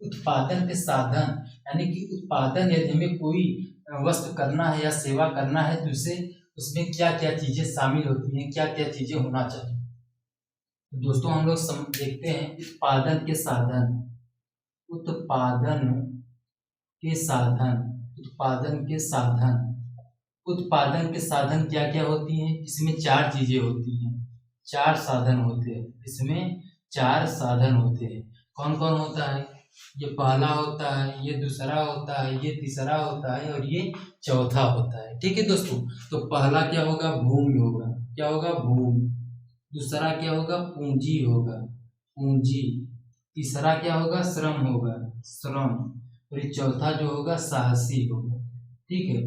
उत्पादन के साधन, यानी कि उत्पादन यदि हमें कोई वस्तु करना है या सेवा करना है तो उसे उसमें क्या क्या चीजें शामिल होती हैं, क्या क्या चीजें होना चाहिए। तो दोस्तों हम लोग देखते हैं उत्पादन के साधन। उत्पादन के साधन, उत्पादन के साधन, उत्पादन के साधन क्या क्या होती हैं। इसमें 4 चीजें होती हैं, 4 साधन होते हैं। इसमें 4 साधन होते हैं। कौन कौन होता है? ये पहला होता है, ये दूसरा होता है, ये तीसरा होता है और ये चौथा होता है। ठीक है दोस्तों, तो पहला क्या होगा? भूमि होगा। क्या होगा? भूमि। दूसरा क्या होगा? पूंजी होगा, पूंजी। तीसरा क्या होगा? श्रम होगा, श्रम। और ये चौथा जो होगा साहसी होगा। ठीक है,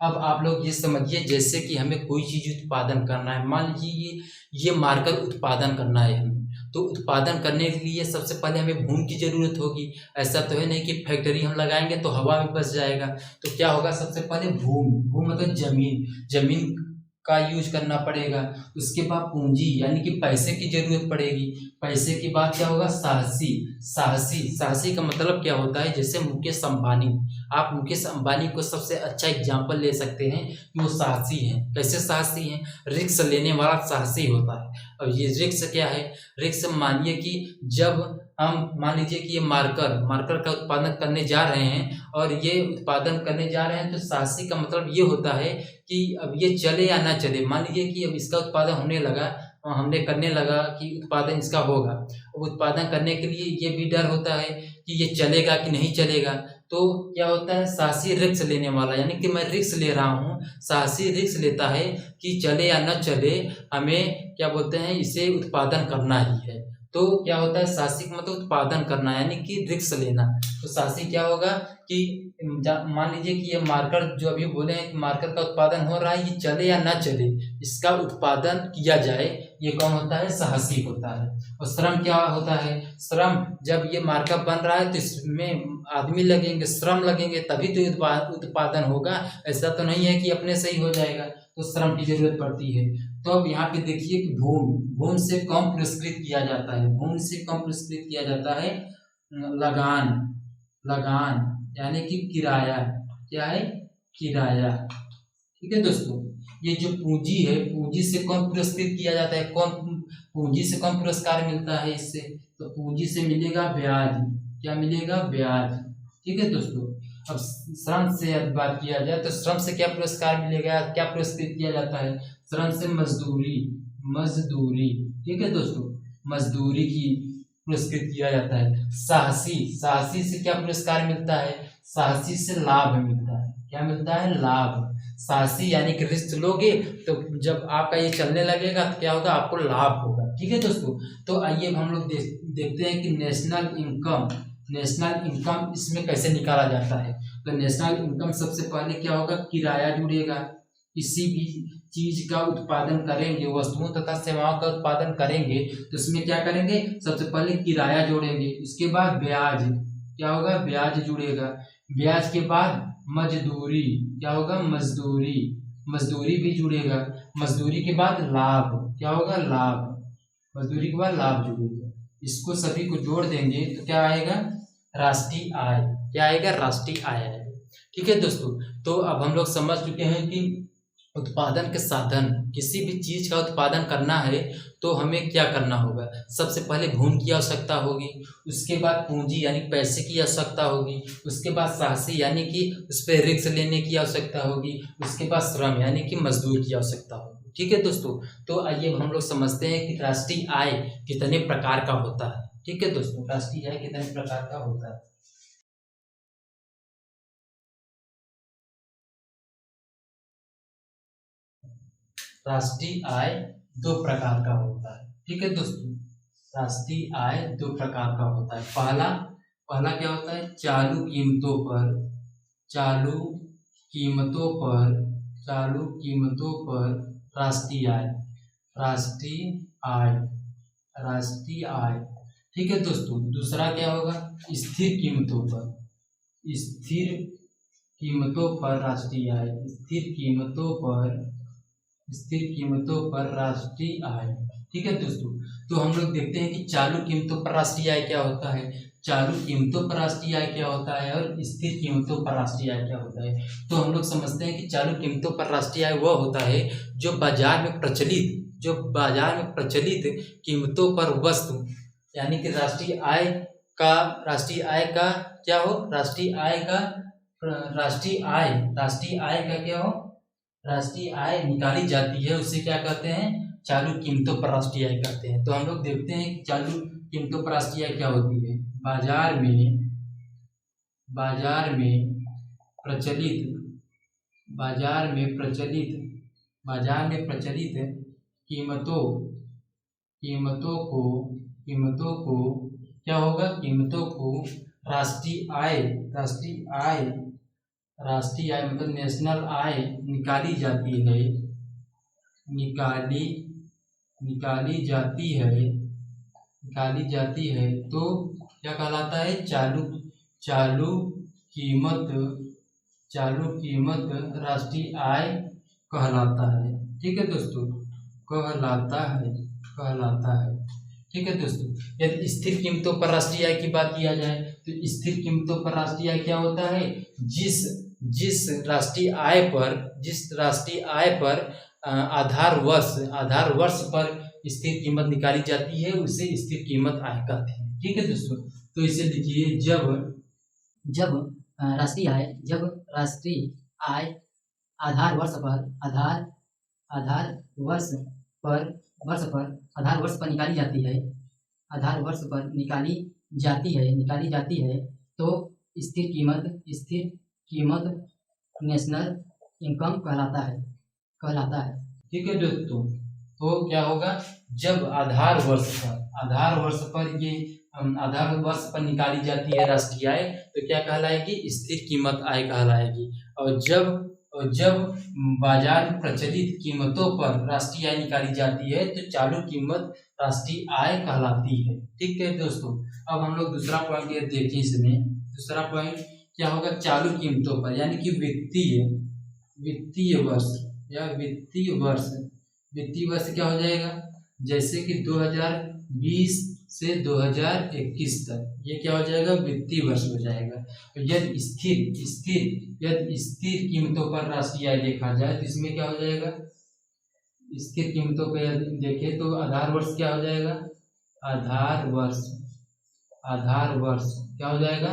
अब आप लोग ये समझिए, जैसे कि हमें कोई चीज उत्पादन करना है, मान लीजिए ये मार्कर उत्पादन करना है हमें, तो उत्पादन करने के लिए सबसे पहले हमें भूमि की जरूरत होगी। ऐसा तो है नहीं कि फैक्ट्री हम लगाएंगे तो हवा में बस जाएगा। तो क्या होगा? सबसे पहले भूमि, भूमि मतलब जमीन, जमीन का यूज करना पड़ेगा। उसके बाद पूंजी यानी कि पैसे की जरूरत पड़ेगी। पैसे के बाद क्या होगा? साहसी, साहसी, साहसी का मतलब क्या होता है? जैसे मुकेश अंबानी, आप मुकेश अंबानी को सबसे अच्छा एग्जाम्पल ले सकते हैं कि वो साहसी हैं। कैसे साहसी हैं? रिस्क लेने वाला साहसी होता है। और ये रिस्क क्या है? रिस्क मानिए कि जब हम मान लीजिए कि ये मार्कर का उत्पादन करने जा रहे हैं और ये उत्पादन करने जा रहे हैं, तो साहसी का मतलब ये होता है कि अब ये चले या ना चले। मान लीजिए कि अब इसका उत्पादन होने लगा, हमने करने लगा कि उत्पादन इसका होगा। अब उत्पादन करने के लिए ये भी डर होता है कि ये चलेगा कि नहीं चलेगा। तो क्या होता है? साहसी रिस्क लेने वाला, यानी कि मैं रिस्क ले रहा हूँ। साहसी रिस्क लेता है कि चले या न चले, हमें क्या बोलते हैं? इसे उत्पादन करना ही है। तो क्या होता है? साहसी का मतलब उत्पादन करना, यानी कि रिस्क लेना। तो साहसी क्या होगा कि मान लीजिए कि ये मार्कर जो अभी बोले हैं कि मार्कर का उत्पादन हो रहा है, ये चले या ना चले, इसका उत्पादन किया जाए, ये कौन होता है? साहसी होता है। और श्रम क्या होता है? श्रम, जब ये मार्कर बन रहा है तो इसमें आदमी लगेंगे, श्रम लगेंगे, तभी तो उत्पादन होगा। ऐसा तो नहीं है कि अपने से ही हो जाएगा, तो श्रम की जरूरत पड़ती है। तो अब यहाँ पे देखिए कि भूमि से कम पुरस्कृत किया जाता है, भूमि से कम पुरस्कृत किया जाता है लगान, लगान यानी कि किराया। क्या है? किराया। ठीक है दोस्तों, ये जो पूंजी है, पूंजी से कौन पुरस्कृत किया जाता है? कौन पूंजी से कौन पुरस्कार मिलता है इससे? तो पूंजी से मिलेगा ब्याज। क्या मिलेगा? ब्याज। ठीक है दोस्तों, अब श्रम से बात किया जाए तो श्रम से क्या पुरस्कार मिलेगा? क्या पुरस्कृत किया जाता है? श्रम से मजदूरी, मजदूरी। ठीक है दोस्तों, मजदूरी की पुरस्कृत किया जाता है। साहसी, साहसी से क्या पुरस्कार मिलता है? साहसी से लाभ मिलता है। क्या मिलता है? लाभ। साहसी यानी कि रिस्क लोगे तो जब आपका ये चलने लगेगा तो क्या होगा? आपको लाभ होगा। ठीक है दोस्तों, तो आइए हम लोग देखते हैं कि नेशनल इनकम, नेशनल इनकम इसमें कैसे निकाला जाता है। तो नेशनल इनकम सबसे पहले क्या होगा? किराया जुड़ेगा। किसी भी चीज का उत्पादन करेंगे, वस्तुओं तथा सेवाओं का उत्पादन करेंगे तो इसमें क्या करेंगे? सबसे पहले किराया जोड़ेंगे। उसके बाद ब्याज, क्या होगा? ब्याज जुड़ेगा। ब्याज के बाद मजदूरी, क्या होगा? मजदूरी, मजदूरी भी जुड़ेगा। मजदूरी के बाद लाभ, क्या होगा? लाभ। मजदूरी के बाद लाभ जुड़ेगा। इसको सभी को जोड़ देंगे तो क्या आएगा? राष्ट्रीय आय। क्या आएगा? राष्ट्रीय आय आएगा। ठीक है दोस्तों, तो अब हम लोग समझ चुके हैं कि उत्पादन के साधन, किसी भी चीज का उत्पादन करना है तो हमें क्या करना होगा? सबसे पहले भूमि की आवश्यकता होगी, उसके बाद पूंजी यानी पैसे की आवश्यकता होगी, उसके बाद साहसी यानी कि उस पर रिस्क लेने की आवश्यकता होगी, उसके बाद श्रम यानी कि मजदूर की आवश्यकता होगी। ठीक है दोस्तों, तो आइए हम लोग समझते हैं कि राष्ट्रीय आय कितने प्रकार का होता है। ठीक है दोस्तों, राष्ट्रीय आय कितने प्रकार का होता है। राष्ट्रीय आय 2 प्रकार का होता है। ठीक है दोस्तों, राष्ट्रीय आय 2 प्रकार का होता है। पहला पहला क्या होता है? चालू कीमतों पर, चालू कीमतों पर, चालू कीमतों पर राष्ट्रीय आय, राष्ट्रीय आय, राष्ट्रीय आय। ठीक है दोस्तों, दूसरा क्या होगा? स्थिर कीमतों पर, स्थिर कीमतों पर राष्ट्रीय आय, स्थिर कीमतों पर, स्थिर कीमतों पर राष्ट्रीय आय। ठीक है दोस्तों, तो हम लोग देखते हैं कि चालू कीमतों पर राष्ट्रीय आय क्या होता है। चालू कीमतों पर राष्ट्रीय आय क्या होता है और स्थिर कीमतों पर राष्ट्रीय आय क्या होता है। तो हम लोग समझते हैं कि चालू कीमतों पर राष्ट्रीय आय वह होता है जो बाजार में प्रचलित कीमतों पर वस्तु, यानी कि राष्ट्रीय आय का क्या हो, राष्ट्रीय आय निकाली जाती है, उसे क्या कहते हैं, चालू कीमतों पर राष्ट्रीय आय कहते हैं। तो हम लोग देखते हैं कि चालू कीमतों पर राष्ट्रीय आय क्या होती है। बाजार में प्रचलित कीमतों को क्या होगा, कीमतों को राष्ट्रीय आय मतलब नेशनल आय निकाली जाती है तो क्या कहलाता है, चालू कीमत राष्ट्रीय आय कहलाता है। ठीक है दोस्तों, कहलाता है। ठीक है दोस्तों, यदि स्थिर कीमतों पर राष्ट्रीय आय की बात किया जाए तो स्थिर कीमतों पर राष्ट्रीय आय क्या होता है, जिस राष्ट्रीय आय पर आधार वर्ष पर स्थिर कीमत निकाली जाती है, उसे स्थिर कीमत आय कहते हैं। ठीक है दोस्तों, तो इसे लिखिए, जब राष्ट्रीय आय आधार वर्ष पर निकाली जाती है तो स्थिर कीमत नेशनल इनकम कहलाता है। ठीक है दोस्तों, तो क्या होगा, जब आधार वर्ष पर निकाली जाती है राष्ट्रीय आय तो क्या कहलाएगी, स्थिर कीमत आय कहलाएगी। और जब बाजार में प्रचलित कीमतों पर राष्ट्रीय आय निकाली जाती है तो चालू कीमत राष्ट्रीय आय कहलाती है। ठीक है दोस्तों, अब हम लोग दूसरा पॉइंट ये देखें। इसमें दूसरा पॉइंट क्या होगा, चालू कीमतों पर, यानी कि वित्तीय वर्ष क्या हो जाएगा, जैसे कि 2020 से 2021 तक, ये क्या हो जाएगा, वित्तीय वर्ष हो जाएगा। तो यदि स्थिर कीमतों पर राष्ट्रीय आय देखा जाए तो इसमें क्या हो जाएगा, स्थिर कीमतों पर देखें तो आधार वर्ष क्या हो जाएगा, आधार वर्ष क्या हो जाएगा,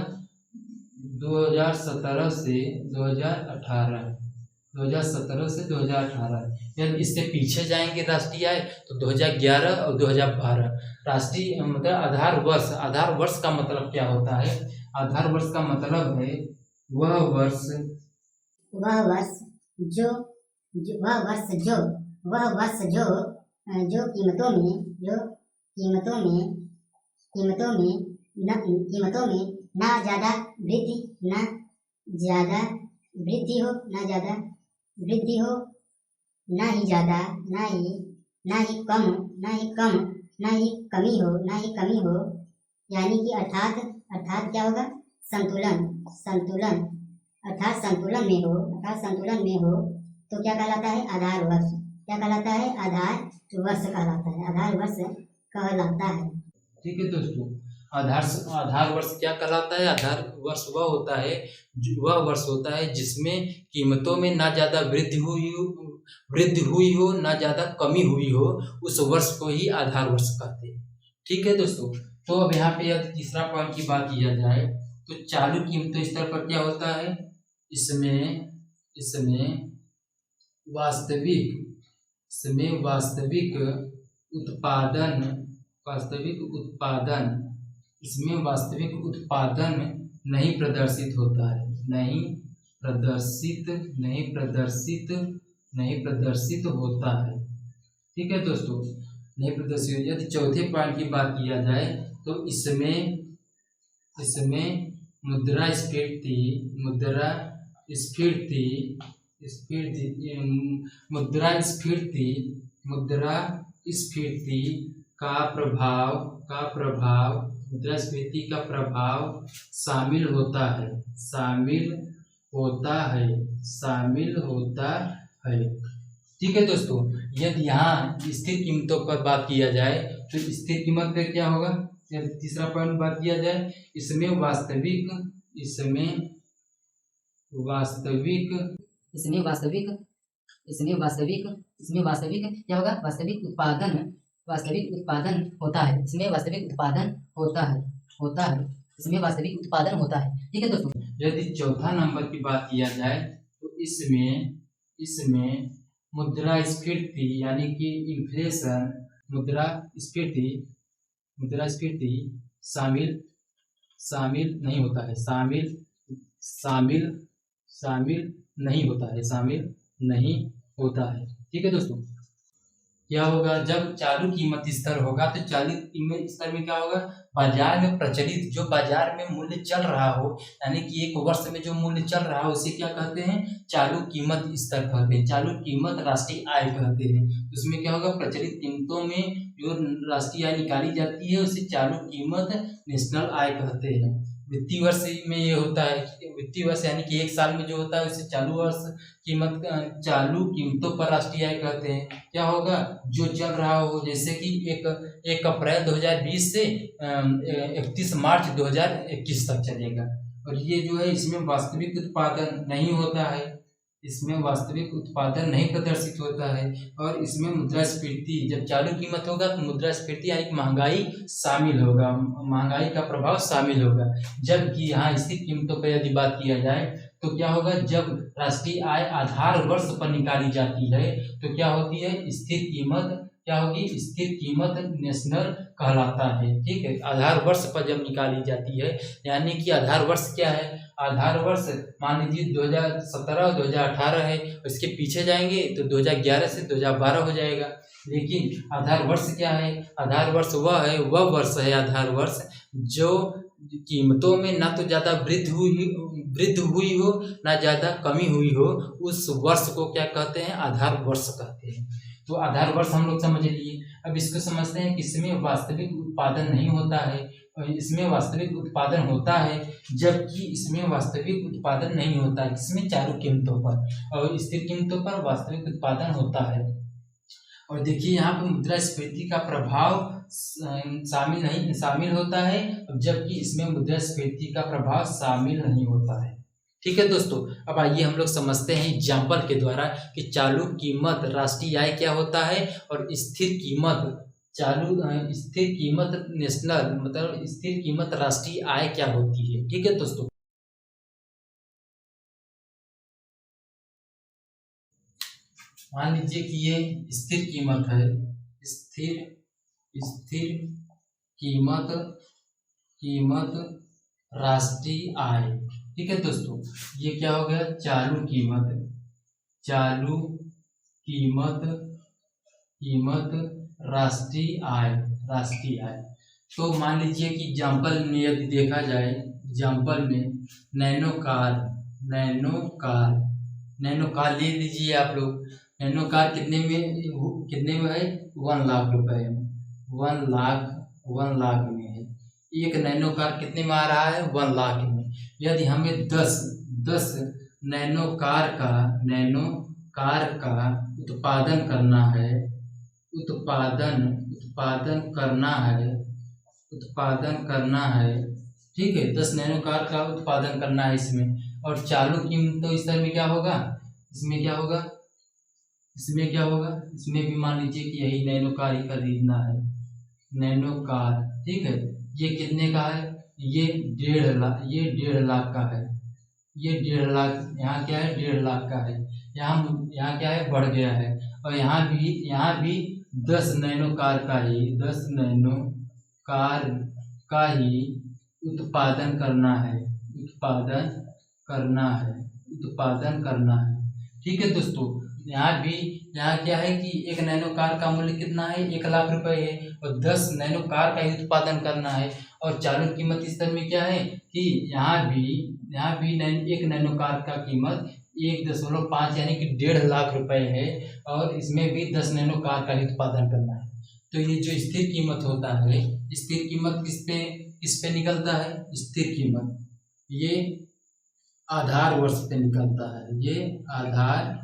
2017 से 2018। यदि इससे पीछे जाएंगे राष्ट्रीय आय तो 2011 और 2012 राष्ट्रीय मतलब आधार वर्ष का मतलब क्या होता है, आधार वर्ष का मतलब है वह वर्ष जो कीमतों में ना ज्यादा वृद्धि हो ना ही कमी हो, यानी कि अर्थात क्या होगा, संतुलन में हो तो क्या कहलाता है, आधार वर्ष कहलाता है। ठीक है दोस्तों, आधार वर्ष क्या कहलाता है, आधार वर्ष वह होता है जिसमें कीमतों में ना ज्यादा वृद्धि हुई हो ना ज्यादा कमी हुई हो, उस वर्ष को ही आधार वर्ष कहते हैं। ठीक है दोस्तों, तो अब यहाँ पे यदि तीसरा पॉइंट की बात किया जाए तो चालू कीमतों स्तर पर क्या होता है, इसमें वास्तविक उत्पादन नहीं प्रदर्शित होता है, नहीं प्रदर्शित होता है। ठीक है दोस्तों, नहीं प्रदर्शित। यदि चौथे पॉइंट की बात किया जाए तो इसमें मुद्रास्फीति का प्रभाव शामिल होता है। ठीक है दोस्तों, यदि यहाँ स्थिर कीमतों पर बात किया जाए तो स्थिर कीमत पे क्या होगा, तीसरा पॉइंट बात किया जाए, इसमें वास्तविक क्या होगा, वास्तविक उत्पादन होता है, इसमें वास्तविक उत्पादन होता है, इसमें वास्तविक उत्पादन होता है। ठीक है दोस्तों। यदि चौथा नंबर की बात किया जाए तो इसमें मुद्रास्फीति यानी कि इन्फ्लेशन, मुद्रास्फीति शामिल नहीं होता है, शामिल नहीं होता है। ठीक है दोस्तों। क्या होगा, जब चालू कीमत स्तर होगा तो चालू कीमत स्तर में क्या होगा, बाजार में प्रचलित जो बाजार में मूल्य चल रहा हो, यानी कि एक वर्ष में जो मूल्य चल रहा हो उसे क्या कहते हैं, चालू कीमत स्तर कहते हैं, चालू कीमत राष्ट्रीय आय कहते हैं। उसमें क्या होगा, प्रचलित कीमतों में जो राष्ट्रीय आय निकाली जाती है उसे चालू कीमत नेशनल आय कहते हैं। वित्तीय वर्ष में ये होता है, वित्तीय वर्ष यानी कि एक साल में जो होता है उसे चालू कीमतों पर राष्ट्रीय आय कहते हैं। क्या होगा, जो चल रहा हो, जैसे कि 1 अप्रैल 2020 से 31 मार्च 2021 तक चलेगा। और ये जो है इसमें वास्तविक उत्पादन नहीं होता है, इसमें वास्तविक उत्पादन नहीं प्रदर्शित होता है। और इसमें मुद्रास्फीति, जब चालू कीमत होगा तो मुद्रास्फीति यानी महंगाई शामिल होगा, महंगाई का प्रभाव शामिल होगा। जबकि यहाँ स्थिर कीमतों पर यदि बात किया जाए तो क्या होगा, जब राष्ट्रीय आय आधार वर्ष पर निकाली जाती है तो क्या होती है, स्थिर कीमत क्या होगी, स्थिर कीमत नेशनल कहलाता है। ठीक है, आधार वर्ष पर जब निकाली जाती है, यानी कि आधार वर्ष क्या है, आधार वर्ष मान लीजिए 2017 और 2018 है, इसके पीछे जाएंगे तो 2011 से 2012 हो जाएगा। लेकिन आधार वर्ष क्या है, आधार वर्ष वह वर्ष है आधार वर्ष जो कीमतों में ना तो ज़्यादा वृद्धि हुई हो ना ज़्यादा कमी हुई हो, उस वर्ष को क्या कहते हैं, आधार वर्ष कहते हैं। तो आधार वर्ष हम लोग समझ लिए। अब इसको समझते हैं कि इसमें वास्तविक उत्पादन नहीं होता है, और इसमें वास्तविक उत्पादन होता है, जबकि इसमें वास्तविक उत्पादन नहीं होता है, इसमें चालू कीमतों पर, और स्थिर कीमतों पर वास्तविक उत्पादन होता है। और देखिए यहाँ पे मुद्रास्फीति का प्रभाव शामिल होता है, जबकि इसमें मुद्रास्फीति का प्रभाव शामिल नहीं होता है। ठीक है दोस्तों, अब आइए हम लोग समझते हैं एग्जाम्पल के द्वारा कि चालू कीमत राष्ट्रीय आय क्या होता है और स्थिर कीमत नेशनल मतलब स्थिर कीमत राष्ट्रीय आय क्या होती है। ठीक है दोस्तों, मान लीजिए कि ये स्थिर कीमत है, स्थिर कीमत राष्ट्रीय आय। ठीक है दोस्तों, ये क्या हो गया, चालू कीमत राष्ट्रीय आय। तो मान लीजिए कि एग्जाम्पल में यदि देखा जाए, एग्जाम्पल में नैनो कार ले लीजिए आप लोग। नैनो कार कितने में है, 1 लाख रुपए, 1 लाख में है। एक नैनो कार कितने में आ रहा है, 1 लाख में। यदि हमें 10 नैनो कार का उत्पादन करना है, ठीक है, 10 नैनो कार का उत्पादन करना है इसमें। और चालू कीमत तो इसमें क्या होगा, इसमें भी मान लीजिए कि यही नैनो कार ही खरीदना है, नैनो कार। ठीक है, ये कितने का है, ये 1.5 लाख का है, ये 1.5 लाख, यहाँ क्या है, 1.5 लाख का है। यहाँ क्या है, बढ़ गया है। और यहाँ भी 10 नैनो कार का ही उत्पादन करना है। ठीक है दोस्तों, यहाँ क्या है कि एक नैनो कार का मूल्य कितना है, 1 लाख रुपए है, और 10 नैनो कार का ही उत्पादन करना है। और चालू कीमत स्तर में क्या है कि यहाँ भी एक नैनो कार का कीमत 1.5 यानी कि 1.5 लाख रुपए है, और इसमें भी 10 नैनो कार का ही उत्पादन करना है। तो ये जो स्थिर कीमत होता है, स्थिर कीमत किस पे निकलता है, स्थिर कीमत ये आधार वर्ष पे निकलता है, ये आधार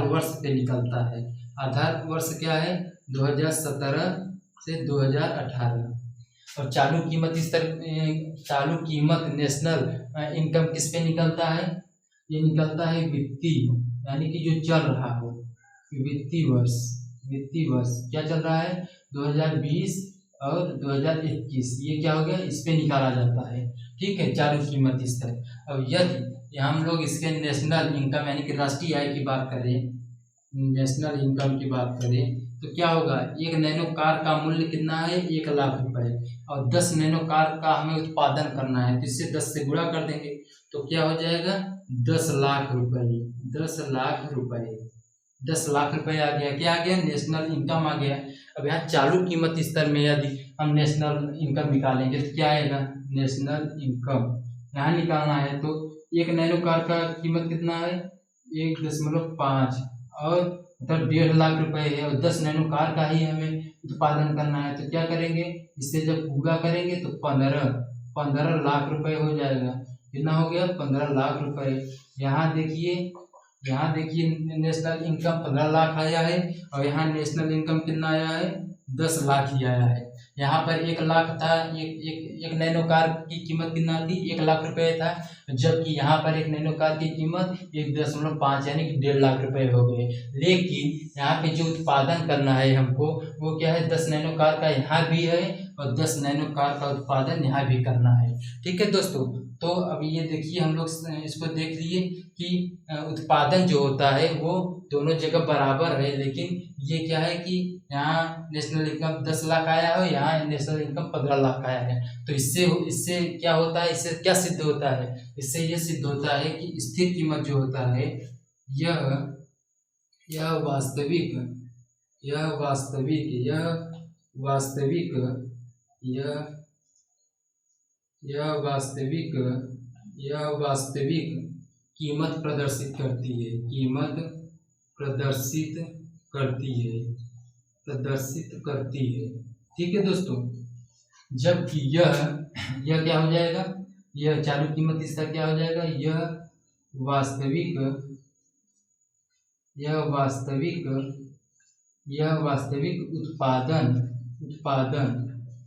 वर्ष पे निकलता है। आधार वर्ष क्या है, 2017 से 2018। और चालू कीमत चालू कीमत नेशनल इनकम किस पे निकलता है? ये निकलता है वित्तीय, यानी कि जो चल रहा हो वित्तीय वर्ष क्या चल रहा है 2020 और 2021, ये क्या हो गया, इस पे निकाला जाता है। ठीक है, चालू कीमत स्तर। अब यदि हम लोग इसके नेशनल इनकम यानी कि राष्ट्रीय आय की बात करें, नेशनल इनकम की बात करें तो क्या होगा, एक नैनो कार का मूल्य कितना है 1 लाख रुपए, और 10 नैनो कार का हमें उत्पादन करना है तो इससे 10 से गुणा कर देंगे तो क्या हो जाएगा 10 लाख रुपए। 10 लाख रुपए, 10 लाख रुपए आ गया, क्या आ गया, नेशनल इनकम आ गया। अब यहाँ चालू कीमत स्तर में यदि हम नेशनल इनकम निकालेंगे तो क्या आएगा, नेशनल इनकम यहाँ निकालना है तो एक नैनो कार का कीमत कितना है 1.5 और मतलब 1.5 लाख रुपए है, और 10 नैनो कार का ही हमें उत्पादन करना है तो क्या करेंगे, इससे जब पूरा करेंगे तो 15 लाख रुपए हो जाएगा। कितना हो गया, 15 लाख रुपए। यहाँ देखिए नेशनल इनकम 15 लाख आया है और यहाँ नेशनल इनकम कितना आया है 10 लाख ही आया है। यहाँ पर 1 लाख था, एक नैनो कार की कीमत कितना थी 1 लाख रुपए था, जबकि यहाँ पर एक नैनो कार की कीमत 1.5 यानी कि 1.5 लाख रुपए हो गए। लेकिन यहाँ पे जो उत्पादन करना है हमको वो क्या है 10 नैनो कार का यहाँ भी है और 10 नैनो कार का उत्पादन यहाँ भी करना है। ठीक है दोस्तों, तो अब ये देखिए हम लोग इसको देख लिए कि उत्पादन जो होता है वो दोनों जगह बराबर है, लेकिन ये क्या है कि यहाँ नेशनल इनकम 10 लाख आया है, यहाँ नेशनल इनकम 15 लाख आया है। तो इससे क्या होता है, इससे क्या सिद्ध होता है, इससे ये सिद्ध होता है कि स्थिर कीमत जो होता है यह वास्तविक कीमत प्रदर्शित करती है। ठीक है दोस्तों, जबकि यह क्या हो जाएगा, यह चालू कीमत स्तर क्या हो जाएगा, यह वास्तविक उत्पादन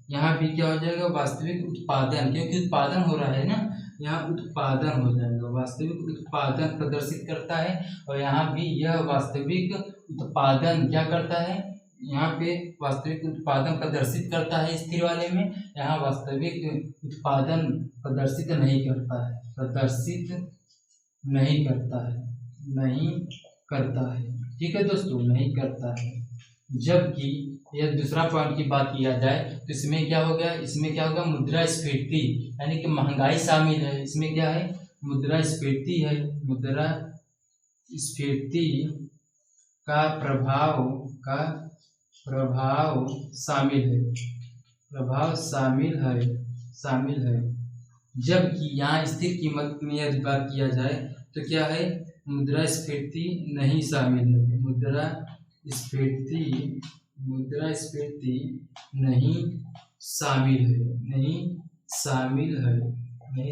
यहाँ भी क्या हो जाएगा, वास्तविक उत्पादन, क्योंकि उत्पादन हो रहा है ना, यहाँ उत्पादन हो जाएगा, वास्तविक उत्पादन प्रदर्शित करता है। और यहाँ भी यह वास्तविक उत्पादन क्या करता है, यहाँ पे वास्तविक उत्पादन प्रदर्शित करता है स्थिर वाले में, यहाँ वास्तविक उत्पादन प्रदर्शित नहीं करता है। ठीक है दोस्तों, नहीं करता है। जबकि यह दूसरा पॉइंट की बात किया जाए तो इसमें क्या होगा, मुद्रास्फीति यानी कि महंगाई शामिल है। इसमें क्या है, मुद्रास्फीति है, मुद्रास्फीति का प्रभाव शामिल है। जबकि यहाँ स्थिर कीमत में यदि बात किया जाए तो क्या है, मुद्रास्फीति नहीं शामिल है, मुद्रास्फीति नहीं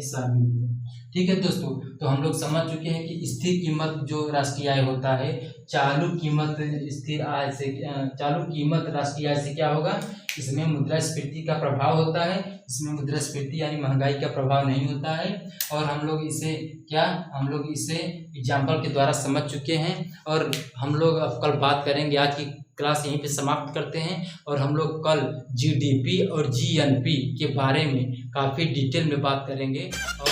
शामिल है। ठीक है दोस्तों, तो हम लोग समझ चुके हैं कि स्थिर कीमत जो राष्ट्रीय आय होता है, चालू कीमत राष्ट्रीय आय से क्या होगा, इसमें मुद्रास्फीति का प्रभाव होता है, इसमें मुद्रास्फीति यानी महंगाई का प्रभाव नहीं होता है। और हम लोग इसे एग्जाम्पल के द्वारा समझ चुके हैं, और हम लोग अब कल बात करेंगे। आज की क्लास यहीं पे समाप्त करते हैं, और हम लोग कल GDP और GNP के बारे में काफ़ी डिटेल में बात करेंगे। और